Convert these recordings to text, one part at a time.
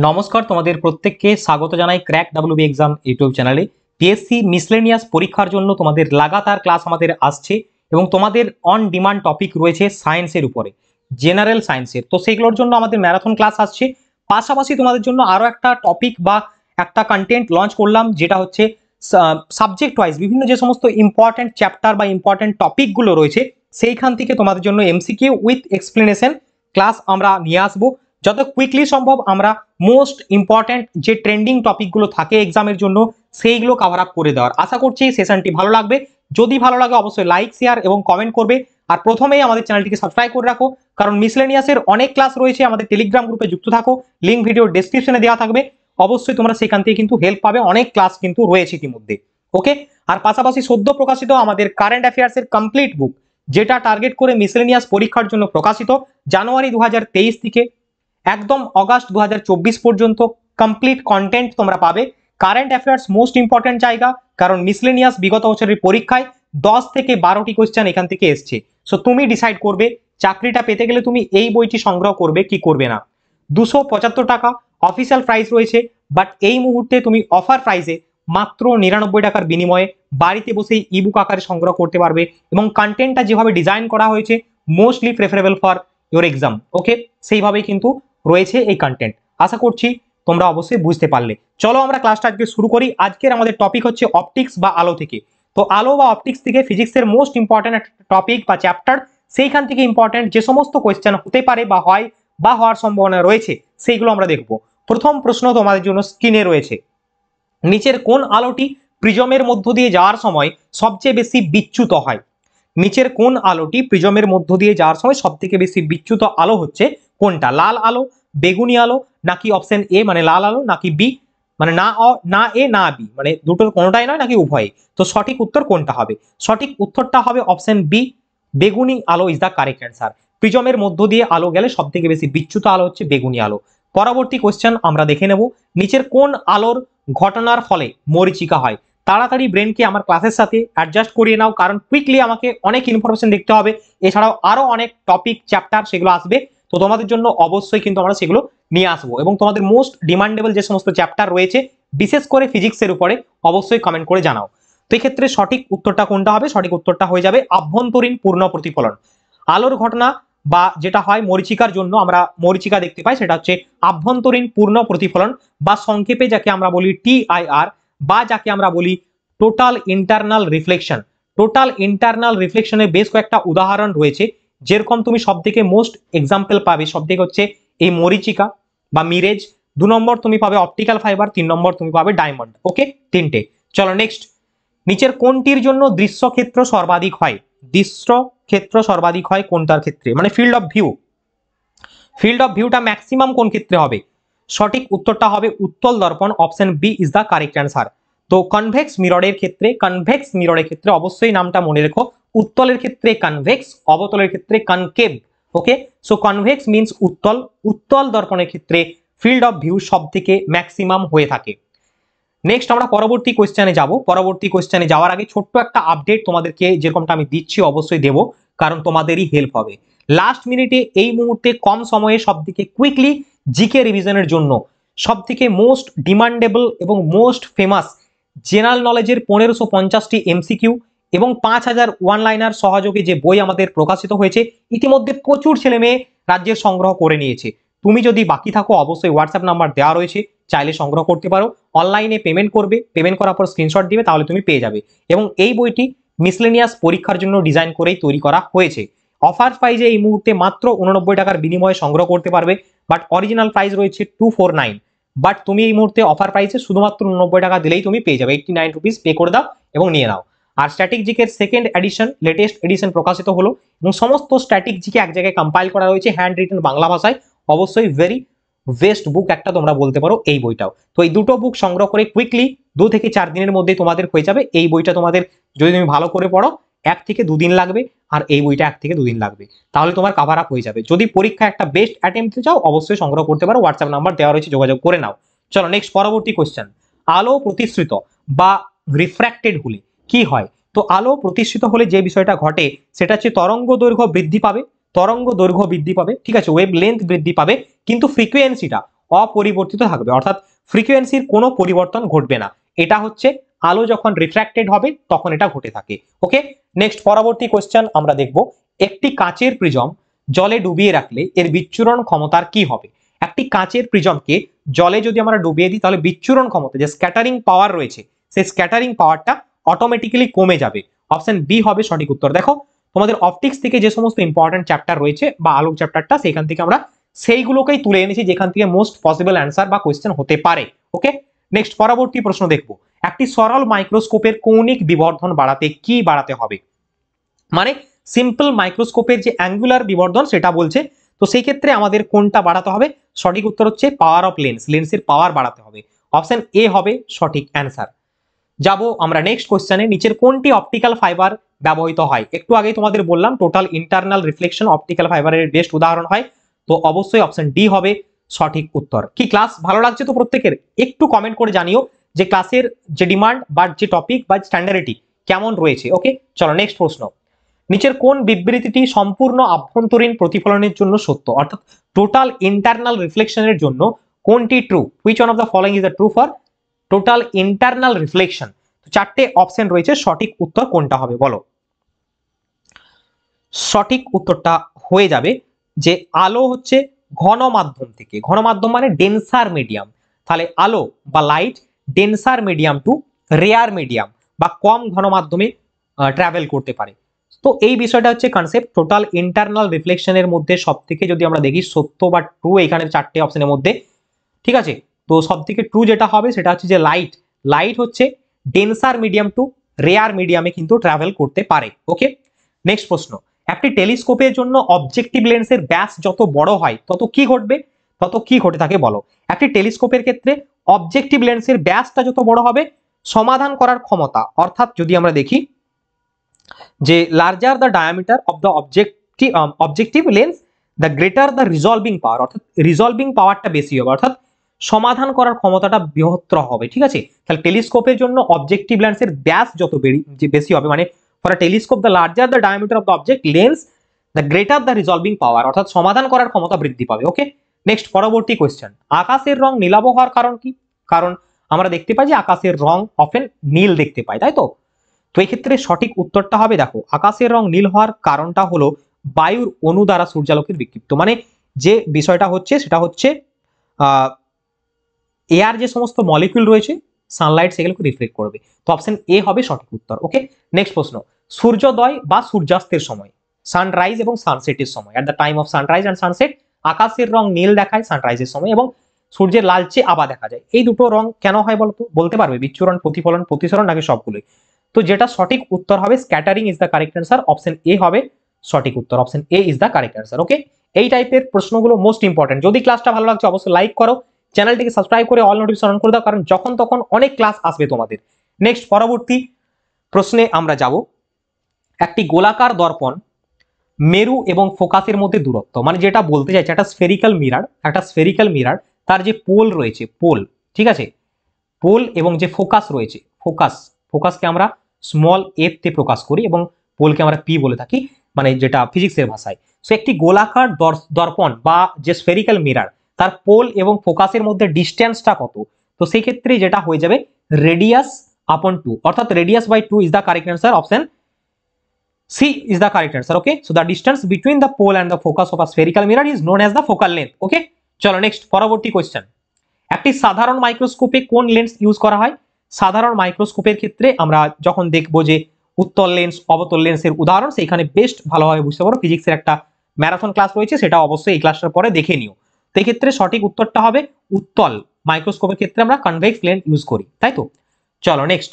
নমস্কার, তোমাদের প্রত্যেককে স্বাগত জানাই ক্র্যাক ডাব্লিউবি এক্সাম ইউটিউব চ্যানেলে। পিএসসি মিসলেনিয়াস পরীক্ষার জন্য তোমাদের লাগাতার ক্লাস আমাদের আসছে এবং তোমাদের অন ডিমান্ড টপিক রয়েছে সায়েন্সের উপরে, জেনারেল সায়েন্সের। তো সেগুলোর জন্য আমাদের ম্যারাথন ক্লাস আসছে। পাশাপাশি তোমাদের জন্য আরও একটা টপিক বা একটা কন্টেন্ট লঞ্চ করলাম, যেটা হচ্ছে সাবজেক্ট ওয়াইজ বিভিন্ন যে সমস্ত ইম্পর্টেন্ট চ্যাপ্টার বা ইম্পর্টেন্ট টপিকগুলো রয়েছে সেইখান থেকে তোমাদের জন্য এমসিকিউ উইথ এক্সপ্লেনেশন ক্লাস আমরা নিয়ে আসবো। যত কুইকলি সম্ভব আমরা মোস্ট ইম্পর্ট্যান্ট যে ট্রেন্ডিং টপিকগুলো থাকে এক্সামের জন্য সেইগুলো কভার আপ করে দেওয়ার আশা করছি। সেশনটি ভালো লাগবে, যদি ভালো লাগে অবশ্যই লাইক, শেয়ার এবং কমেন্ট করবে। আর প্রথমেই আমাদের চ্যানেলটিকে সাবস্ক্রাইব করে রাখো, কারণ মিসলেনিয়াসের অনেক ক্লাস রয়েছে। আমাদের টেলিগ্রাম গ্রুপে যুক্ত থাকো, লিঙ্ক ভিডিও ডেসক্রিপশনে দেওয়া থাকবে। অবশ্যই তোমরা সেখান থেকে কিন্তু হেল্প পাবে, অনেক ক্লাস কিন্তু রয়েছে ইতিমধ্যে। ওকে, আর পাশাপাশি সদ্য প্রকাশিত আমাদের কারেন্ট অ্যাফেয়ার্সের কমপ্লিট বুক, যেটা টার্গেট করে মিসলেনিয়াস পরীক্ষার জন্য প্রকাশিত, জানুয়ারি 2023 থেকে একদম অগাস্ট 2024 পর্যন্ত কমপ্লিট কন্টেন্ট তোমরা পাবে। কারেন্ট অ্যাফেয়ার্স মোস্ট ইম্পর্টেন্ট জায়গা, কারণ মিসলেনিয়াস বিগত বছরের পরীক্ষায় 10 থেকে 12টি কোয়েশ্চেন এখান থেকে এসছে। সো তুমি ডিসাইড করবে চাকরিটা পেতে গেলে তুমি এই বইটি সংগ্রহ করবে কি করবে না। 275 টাকা অফিসিয়াল প্রাইস রয়েছে, বাট এই মুহূর্তে তুমি অফার প্রাইসে মাত্র 99 টাকার বিনিময়ে বাড়িতে বসেই ইবুক আকারে সংগ্রহ করতে পারবে। এবং কন্টেন্টটা যেভাবে ডিজাইন করা হয়েছে mostly preferable for your exam. Okay, সেইভাবেই কিন্তু রয়েছে এই কন্টেন্ট। আশা করছি তোমরা অবশ্যই বুঝতে পারলে। চলো আমরা ক্লাসটা আজকে শুরু করি। আজকের আমাদের টপিক হচ্ছে অপটিক্স বা আলো থেকে। তো আলো বা অপটিক্স থেকে ফিজিক্সের মোস্ট ইম্পর্টেন্ট একটা টপিক বা চ্যাপ্টার, সেইখান থেকে ইম্পর্টেন্ট যে সমস্ত কোয়েশ্চেন হতে পারে বা হয় বা হওয়ার সম্ভাবনা রয়েছে সেইগুলো আমরা দেখব। প্রথম প্রশ্ন তোমাদের জন্য স্ক্রিনে রয়েছে, নিচের কোন আলোটি প্রিজমের মধ্য দিয়ে যাওয়ার সময় সবচেয়ে বেশি বিচ্যুত হয়? নিচের কোন আলোটি প্রিজমের মধ্য দিয়ে যাওয়ার সময় সব থেকে বেশি বিচ্যুত আলো হচ্ছে কোনটা? লাল আলো, বেগুনি আলো, নাকি অপশন এ মানে লাল আলো, নাকি বি মানে না এ না বি মানে দুটোর কোনোটাই নয়, নাকি উভয়? তো সঠিক উত্তর কোনটা হবে? সঠিক উত্তরটা হবে অপশন বি, বেগুনি আলো ইজ দ্য কারেক্ট অ্যান্সার। প্রিজমের মধ্য দিয়ে আলো গেলে সব থেকে বেশি বিচ্যুত আলো হচ্ছে বেগুনি আলো। পরবর্তী কোশ্চেন আমরা দেখে নেব, নিচের কোন আলোর ঘটনার ফলে মরীচিকা হয়? তাড়াতাড়ি ব্রেনকে আমার ক্লাসের সাথে অ্যাডজাস্ট করিয়ে নাও, কারণ কুইকলি আমাকে অনেক ইনফরমেশন দেখতে হবে। এছাড়াও আরো অনেক টপিক চ্যাপ্টার সেগুলো আসবে, তো তোমাদের জন্য অবশ্যই কিন্তু আমরা সেগুলো নিয়ে আসবো। এবং তোমাদের মোস্ট ডিমান্ডেবল যে সমস্ত চ্যাপ্টার রয়েছে বিশেষ করে ফিজিক্সের উপরে অবশ্যই কমেন্ট করে জানাও। তো এক্ষেত্রে সঠিক উত্তরটা কোনটা হবে? সঠিক উত্তরটা হয়ে যাবে আভ্যন্তরীণ পূর্ণ প্রতিফলন। আলোর ঘটনা বা যেটা হয় মরীচিকার জন্য আমরা মরীচিকা দেখতে পাই, সেটা হচ্ছে আভ্যন্তরীণ পূর্ণ প্রতিফলন, বা সংক্ষেপে যাকে আমরা বলি TIR, বা যাকে আমরা বলি total internal reflection. Total internal রিফ্লেকশনের বেশ কয়েকটা উদাহরণ রয়েছে, যেরকম তুমি সব থেকে মোস্ট এক্সাম্পল পাবে সব থেকে হচ্ছে এই মরীচিকা বা মিরেজ, 2 নম্বর তুমি পাবে অপটিক্যাল ফাইবার, 3 নম্বর তুমি পাবে ডায়মন্ড। ওকে, তিনটে। চলো নেক্সট, নিচের কোনটির জন্য দৃশ্যক্ষেত্র সর্বাধিক হয়? দৃশ্যক্ষেত্র সর্বাধিক হয় কোনটার ক্ষেত্রে? মানে field of view. Field of ভিউটা ম্যাক্সিমাম কোন ক্ষেত্রে হবে? সঠিক উত্তরটা হবে উত্তল দর্পণ, option B is the correct answer. তো কনভেক্স মিররের ক্ষেত্রে, কনভেক্স মিররের ক্ষেত্রে অবশ্যই নামটা মনে রেখো, উত্তলের ক্ষেত্রে কনভেক্স, অবতলের ক্ষেত্রে কনকেভ। ওকে, সো কনভেক্স মিন্স উত্তল। উত্তল দর্পণের ক্ষেত্রে ফিল্ড অফ ভিউ সব থেকে ম্যাক্সিমাম হয়ে থাকে। নেক্সট আমরা পরবর্তী কোশ্চেনে যাব। পরবর্তী কোশ্চেনে যাওয়ার আগে ছোট্ট একটা আপডেট তোমাদেরকে যেরকমটা আমি দিচ্ছি অবশ্যই দেব, কারণ তোমাদেরই হেল্প হবে। লাস্ট মিনিটে এই মুহূর্তে কম সময়ে সবথেকে কুইকলি জিকে রিভিশনের জন্য সবথেকে মোস্ট ডিমান্ডেবল এবং মোস্ট ফেমাস জেনারেল নলেজের 1550টি এমসিকিউ এবং 5000 ওয়ান লাইনার সহযোগে যে বই আমাদের প্রকাশিত হয়েছে, ইতিমধ্যে প্রচুর ছেলে মেয়ে রাজ্যের সংগ্রহ করে নিয়েছে। তুমি যদি বাকি থাকো অবশ্যই হোয়াটসঅ্যাপ নাম্বার দেওয়া রয়েছে, চাইলে সংগ্রহ করতে পারো। অনলাইনে পেমেন্ট করবে, পেমেন্ট করার পর স্ক্রিনশট দিবে, তাহলে তুমি পেয়ে যাবে। এবং এই বইটি মিসলেনিয়াস পরীক্ষার জন্য ডিজাইন করেই তৈরি করা হয়েছে। অফার প্রাইজে এই মুহূর্তে মাত্র 89 টাকার বিনিময়ে সংগ্রহ করতে পারবে, বাট অরিজিনাল প্রাইস রয়েছে 249। বাট তুমি এই মুহূর্তে অফার প্রাইসে শুধুমাত্র 89 টাকা দিলেই তুমি পেয়ে যাবে। 89 রুপিস পে করে দাও এবং নিয়ে নাও। আর স্ট্যাটিক জিকের সেকেন্ড এডিশন, লেটেস্ট এডিশন প্রকাশিত হলো এবং সমস্ত স্ট্যাটিক জিকে এক জায়গায় কম্পাইল করা রয়েছে হ্যান্ড রিটেন বাংলা ভাষায়। অবশ্যই ভেরি বেস্ট বুক একটা তোমরা বলতে পারো এই বইটাও। তো এই দুটো বুক সংগ্রহ করে কুইকলি 2 থেকে 4 দিনের মধ্যে তোমাদের হয়ে যাবে। এই বইটা তোমাদের যদি তুমি ভালো করে পড়ো 1 থেকে 2 দিন লাগবে, আর এই বইটা 1 থেকে 2 দিন লাগবে, তাহলে তোমার কভার আপ হয়ে যাবে। যদি পরীক্ষা একটা বেস্ট অ্যাটেম্পট দিতে চাও অবশ্যই সংগ্রহ করতে পারো, হোয়াটসঅ্যাপ নাম্বার দেওয়া রয়েছে, যোগাযোগ করে নাও। চলো নেক্সট পরবর্তী কোশ্চেন, আলো প্রতিসৃত বা রিফ্র্যাক্টেড হলে কি হয়? তো আলো প্রতিসৃত হলে যে বিষয়টা ঘটে সেটা হচ্ছে তরঙ্গ দৈর্ঘ্য বৃদ্ধি পাবে, তরঙ্গ দৈর্ঘ্য বৃদ্ধি পাবে, ঠিক আছে, ওয়েভ লেন্থ বৃদ্ধি পাবে, কিন্তু ফ্রিকোয়েন্সিটা অপরিবর্তিত থাকবে, অর্থাৎ ফ্রিকোয়েন্সির কোনো পরিবর্তন ঘটবে না। এটা হচ্ছে আলো যখন রিফ্র্যাক্টেড হবে তখন এটা ঘটে থাকে। ওকে, নেক্সট পরবর্তী কোশ্চেন আমরা দেখব, একটি কাচের প্রিজম জলে ডুবিয়ে রাখলে এর বিচ্ছুরণ ক্ষমতার কি হবে? একটি কাচের প্রিজমকে জলে যদি আমরা ডুবিয়ে দিই তাহলে বিচ্ছুরণ ক্ষমতা, যে স্ক্যাটারিং পাওয়ার রয়েছে, সেই স্ক্যাটারিং পাওয়ারটা অটোমেটিক্যালি কমে যাবে। অপশন বি হবে সঠিক উত্তর। দেখো তোমাদের অপটিক্স থেকে যে সমস্ত ইম্পর্টেন্ট চ্যাপ্টার রয়েছে বা আলোক চ্যাপ্টারটা, সেখান থেকে আমরা সেইগুলোকেই তুলে এনেছি যেখান থেকে মোস্ট পসিবল অ্যান্সার বা কোয়েশ্চেন হতে পারে। ওকে, নেক্সট পরবর্তী প্রশ্ন দেখব, একটি সরল মাইক্রোস্কোপের কৌণিক বিবর্ধন বাড়াতে কি বাড়াতে হবে? মানে সিম্পল মাইক্রোস্কোপের যে অ্যাঙ্গুলার বিবর্ধন সেটা বলছে, তো সেই ক্ষেত্রে আমাদের কোনটা বাড়াতে হবে? সঠিক উত্তর হচ্ছে পাওয়ার অফ লেন্স, লেন্সের পাওয়ার বাড়াতে হবে। অপশন এ হবে সঠিক অ্যান্সার। যাব আমরা নেক্সট কোশ্চেনে, নিচের কোনটি অপটিক্যাল ফাইবার ব্যবহৃত হয়? একটু আগে তোমাদের বললাম টোটাল ইন্টারনাল রিফ্লেকশন অপটিক্যাল ফাইবারের বেস্ট উদাহরণ হয়, তো অবশ্যই অপশন ডি হবে সঠিক উত্তর। কি ক্লাস ভালো লাগছে তো প্রত্যেকের? একটু কমেন্ট করে জানিও যে ক্লাসের যে ডিমান্ড বা যে টপিক বা স্ট্যান্ডার্ডিটি কেমন রয়েছে। ওকে, চলো নেক্সট প্রশ্ন, নিচের কোন বিবৃতিটি সম্পূর্ণ আভ্যন্তরীণ প্রতিফলনের জন্য সত্য? অর্থাৎ টোটাল ইন্টারনাল রিফ্লেকশনের জন্য কোনটি true? Which one of the following is the true for total internal reflection? চারটে অপশন রয়েছে, সঠিক উত্তর কোনটা হবে বলো? সঠিক উত্তরটা হয়ে যাবে যে আলো হচ্ছে ঘন মাধ্যম থেকে, ঘন মাধ্যম মানে ডেন্সার মিডিয়াম, তাহলে আলো বা light denser medium to rarer medium বা কম ঘন মাধ্যমে ট্রাভেল করতে পারে। তো এই বিষয়টা হচ্ছে কনসেপ্ট। টোটাল ইন্টারনাল রিফ্লেকশনের মধ্যে সব থেকে যদি আমরা দেখি সত্য বা ট্রু এখানে চারটে অপশনের মধ্যে, ঠিক আছে, তো সব থেকে ট্রু যেটা হবে সেটা হচ্ছে যে লাইট, লাইট হচ্ছে ডেন্সার মিডিয়াম টু রেয়ার মিডিয়ামে কিন্তু ট্রাভেল করতে পারে। ওকে, নেক্সট প্রশ্ন, একটি টেলিস্কোপের জন্য অবজেক্টিভ লেন্সের ব্যাস যত বড় হয় তত কি ঘটবে? তত কি ঘটে থাকে বলো? একটি টেলিস্কোপের ক্ষেত্রে অবজেক্টিভ লেন্সের ব্যাসটা যত বড় হবে সমাধান করার ক্ষমতা, অর্থাৎ যদি আমরা দেখি যে larger the diameter of the objective lens the greater the resolving power, অর্থাৎ রিজলভিং পাওয়ারটা বেশি হবে, অর্থাৎ সমাধান করার ক্ষমতাটা বৃহত্তর হবে। ঠিক আছে, তাহলে টেলিস্কোপের জন্য অবজেক্টিভ লেন্সের ব্যাস যত বেশি হবে, মানে for a telescope the larger the diameter of the object lens the greater the resolving power, অর্থাৎ সমাধান করার ক্ষমতা বৃদ্ধি পাবে। ওকে, নেক্সট পরবর্তী কোয়েশ্চেন, আকাশের রং নীলাভ হওয়ার কারণ কি? কারণ আমরা দেখতে পাই যে আকাশের রং অফেন নীল দেখতে পাই, তাই তো? তো এই ক্ষেত্রে সঠিক উত্তরটা হবে, দেখো আকাশের রং নীল হওয়ার কারণটা হলো বায়ুর অণু দ্বারা সূর্যালোকের বিক্ষিপ্ত, মানে যে বিষয়টা হচ্ছে সেটা হচ্ছে এয়ার যে সমস্ত মলিকিউল রয়েছে সানলাইট সেগুলোকে রিফ্লেক্ট করবে। তো অপশন এ হবে সঠিক উত্তর। ওকে, নেক্সট প্রশ্ন, সূর্যোদয় বা সূর্যাস্তের সময়, সানরাইজ এবং সানসেটের সময়, at the time of sunrise and sunset আকাশের রং নীল দেখায় সানরাইজের সময় এবং সূর্যের লালচে আভা দেখা যায়। এই দুটো রং কেন হয় বলতো? বলতে পারবে? বিচ্ছুরণ, প্রতিফলন, প্রতিসরণ নাকি সবগুলোই? তো যেটা সঠিক উত্তর হবে scattering is the correct answer, option A হবে সঠিক উত্তর, option A is the correct answer. Okay, এই টাইপের প্রশ্নগুলো মোস্ট ইম্পর্টেন্ট। যদি ক্লাসটা ভালো লাগছে অবশ্যই লাইক করো, চ্যানেলটিকে সাবস্ক্রাইব করে অল নোটিফিকেশন অন করে দাও, কারণ যখন তখন অনেক ক্লাস আসবে তোমাদের। নেক্সট পরবর্তী প্রশ্নে আমরা যাব, একটি গোলাকার দর্পণ মেরু এবং ফোকাসের মধ্যে দূরত্ব, মানে যেটা বলতে চাইছে একটা স্ফেরিক্যাল মিরার, একটা স্ফেরিক্যাল মিরার তার যে পোল রয়েছে, পোল, ঠিক আছে, পোল এবং যে ফোকাস রয়েছে, ফোকাসকে আমরা স্মল এফ তে প্রকাশ করি এবং পোলকে আমরা পি বলে থাকি, মানে যেটা ফিজিক্সের ভাষায়। সো একটি গোলাকার দর্পণ বা যে স্ফেরিক্যাল মিরার তার পোল এবং ফোকাসের মধ্যে ডিস্টেন্সটা কত? তো সেই ক্ষেত্রে যেটা হয়ে যাবে রেডিয়াস আপন 2, অর্থাৎ radius by 2 is the correct answer, option C is the correct answer. Okay, so the distance between the pole and the focus of a spherical mirror is known as the focal length. Okay, চলো next পরবর্তী question, একটি সাধারণ মাইক্রোস্কোপে কোন lens use করা হয়? সাধারণ মাইক্রোস্কোপের ক্ষেত্রে আমরা যখন দেখবো যে উত্তল লেন্স, অবতল লেন্সের উদাহরণ, সেইখানে বেস্ট ভালোভাবে বুঝতে পারো ফিজিক্সের একটা ম্যারাথন ক্লাস রয়েছে, সেটা অবশ্যই এই ক্লাসটার পরে দেখে নিও। তো এই ক্ষেত্রে সঠিক উত্তরটা হবে উত্তল মাইক্রোস্কোপের ক্ষেত্রে আমরা কনভেক্স লেন্স ইউজ করি, তাই তো? চলো নেক্সট,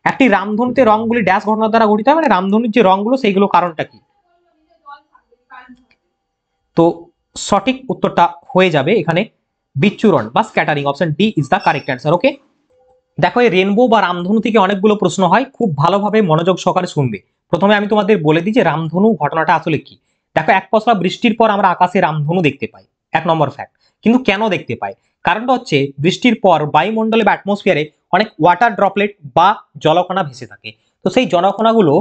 একটি রামধনুতে রংগুলি ড্যাশ ঘটনার দ্বারা গঠিত হয়, মানে রামধনুর যে রংগুলো সেইগুলো কারণটা কি? তো সঠিক উত্তরটা হয়ে যাবে এখানে বিচ্ছুরণ বা scattering, option D is the correct answer. Okay, দেখো এই রেনবো বা রামধনু থেকে অনেকগুলো প্রশ্ন হয়, খুব ভালোভাবে মনোযোগ সহকারে শুনবে। প্রথমে আমি তোমাদের বলে দিই যে রামধনু ঘটনাটা আসলে কি। দেখো এক পশলা বৃষ্টির পর আমরা আকাশে রামধনু দেখতে পাই, এক নম্বর ফ্যাক্ট। কিন্তু কেন দেখতে পাই? কারণটা হচ্ছে বৃষ্টির পর বায়ুমণ্ডলে বা অ্যাটমসফিয়ারে অনেক ওয়াটার ড্রপলেট বা জলকণা ভেসে থাকে, তো সেই জলকণাগুলো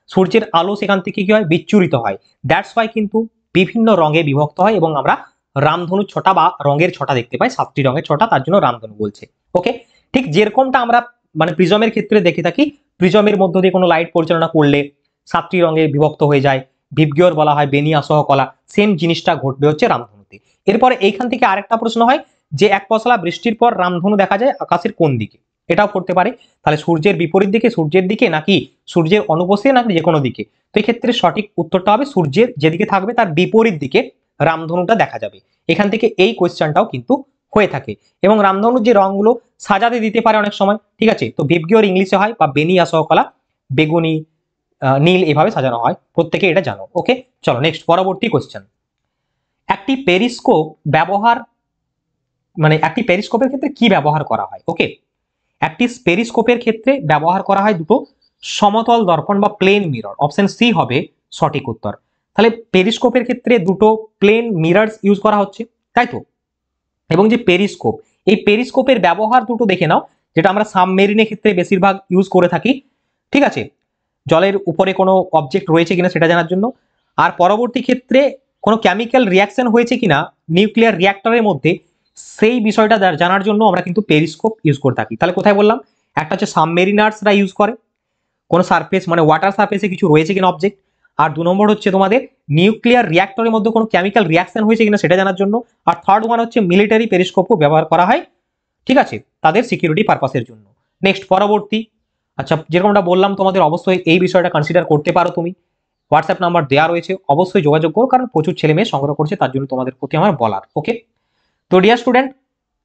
সূর্যের আলো সেখান থেকে কি হয়? বিচ্ছুরিত হয়, দ্যাটস ওয়াই কিন্তু বিভিন্ন রঙে বিভক্ত হয় এবং আমরা রামধনু ছটা বা রঙের ছটা দেখতে পাই, 7টি রঙের ছটা, তার জন্য রামধনু বলছে। ওকে, ঠিক যেরকমটা আমরা মানে প্রিজমের ক্ষেত্রে দেখে থাকি, প্রিজমের মধ্য দিয়ে কোনো লাইট পরিচালনা করলে 7টি রঙে বিভক্ত হয়ে যায়, ভিবগিয়র বলা হয় বেনি আসহ কলা, সেম জিনিসটা ঘটবে হচ্ছে রামধনুতে। এরপরে এইখান থেকে আরেকটা প্রশ্ন হয় যে এক পশলা বৃষ্টির পর রামধনু দেখা যায় আকাশের কোন দিকে, এটাও করতে পারে। তাহলে সূর্যের বিপরীত দিকে, সূর্যের দিকে, নাকি সূর্যের অনুপস্থিতি, নাকি যে কোনো দিকে। তো এই ক্ষেত্রে সঠিক উত্তরটা হবে সূর্যের যেদিকে থাকবে তার বিপরীত দিকে রামধনুটা দেখা যাবে। এখান থেকে এই কোয়েশ্চেনটাও কিন্তু হয়ে থাকে। এবং রামধনুর যে রঙগুলো সাজাতে দিতে পারে অনেক সময়, ঠিক আছে, তো ভিবগিয়র ইংলিশে হয় বা বেনি আসহ কলা, বেগুনি, নীল, এভাবে সাজানো হয়, প্রত্যেকে এটা জানো। ওকে, চলো নেক্সট পরবর্তী কোয়েশ্চেন। একটি পেরিস্কোপ ব্যবহার মানে একটি পেরিস্কোপের ক্ষেত্রে কি ব্যবহার করা হয়? ওকে, একটি পেরিস্কোপের ক্ষেত্রে ব্যবহার করা হয় দুটো সমতল দর্পণ বা প্লেন মিরর, অপশন সি হবে সঠিক উত্তর। তাহলে পেরিস্কোপের ক্ষেত্রে দুটো প্লেন মিররস ইউজ করা হচ্ছে, তাই তো। এবং যে পেরিস্কোপ, এই পেরিস্কোপের ব্যবহার দুটো দেখে নাও, যেটা আমরা সাবমেরিনের ক্ষেত্রে বেশিরভাগ ইউজ করে থাকি, ঠিক আছে, জলের উপরে কোনো অবজেক্ট রয়েছে কিনা সেটা জানার জন্য। আর পরবর্তী ক্ষেত্রে কোনো কেমিক্যাল রিয়াকশন হয়েছে কিনা নিউক্লিয়ার রিয়াক্টরের মধ্যে, সেই বিষয়টা জানার জন্য আমরা কিন্তু পেরিস্কোপ ইউজ করে থাকি। তাহলে কোথায় বললাম, একটা হচ্ছে সাবমেরিনার্সরা ইউজ করে কোনো সারফেস মানে ওয়াটার সারফেসে কিছু রয়েছে কিনা অবজেক্ট, আর 2 নম্বর হচ্ছে তোমাদের নিউক্লিয়ার রিয়াক্টরের মধ্যে কোনো কেমিক্যাল রিয়াকশন হয়েছে কিনা সেটা জানার জন্য, আর থার্ড ওয়ান হচ্ছে মিলিটারি পেরিস্কোপও ব্যবহার করা হয়, ঠিক আছে, তাদের সিকিউরিটি পারপাসের জন্য। নেক্সট পরবর্তী, আচ্ছা যেরকমটা বললাম তোমাদের অবশ্যই এই বিষয়টা কনসিডার করতে পারো তুমি, হোয়াটসঅ্যাপ নাম্বার দেওয়া রয়েছে, অবশ্যই যোগাযোগ করো, কারণ প্রচুর ছেলে মেয়ে সংগ্রহ করছে, তার জন্য তোমাদের প্রতি আমার বলার। ওকে, তো ডিয়ার স্টুডেন্ট,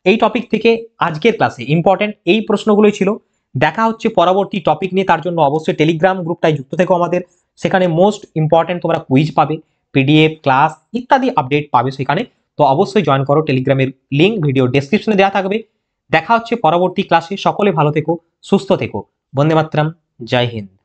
এই টপিক থেকে আজকের ক্লাসে ইম্পর্টেন্ট এই প্রশ্নগুলোই ছিল। দেখা হচ্ছে পরবর্তী টপিক নিয়ে, তার জন্য অবশ্যই টেলিগ্রাম গ্রুপটায় যুক্ত থেকো আমাদের, সেখানে মোস্ট ইম্পর্টেন্ট তোমরা কুইজ পাবে, পিডিএফ ক্লাস ইত্যাদি আপডেট পাবে সেখানে। তো অবশ্যই জয়েন করো, টেলিগ্রামের লিঙ্ক ভিডিও ডেসক্রিপশনে দেওয়া থাকবে। দেখা হচ্ছে পরবর্তী ক্লাসে, সকলে ভালো থেকো, সুস্থ থেকো, বন্দে মাতরম, জয় হিন্দ।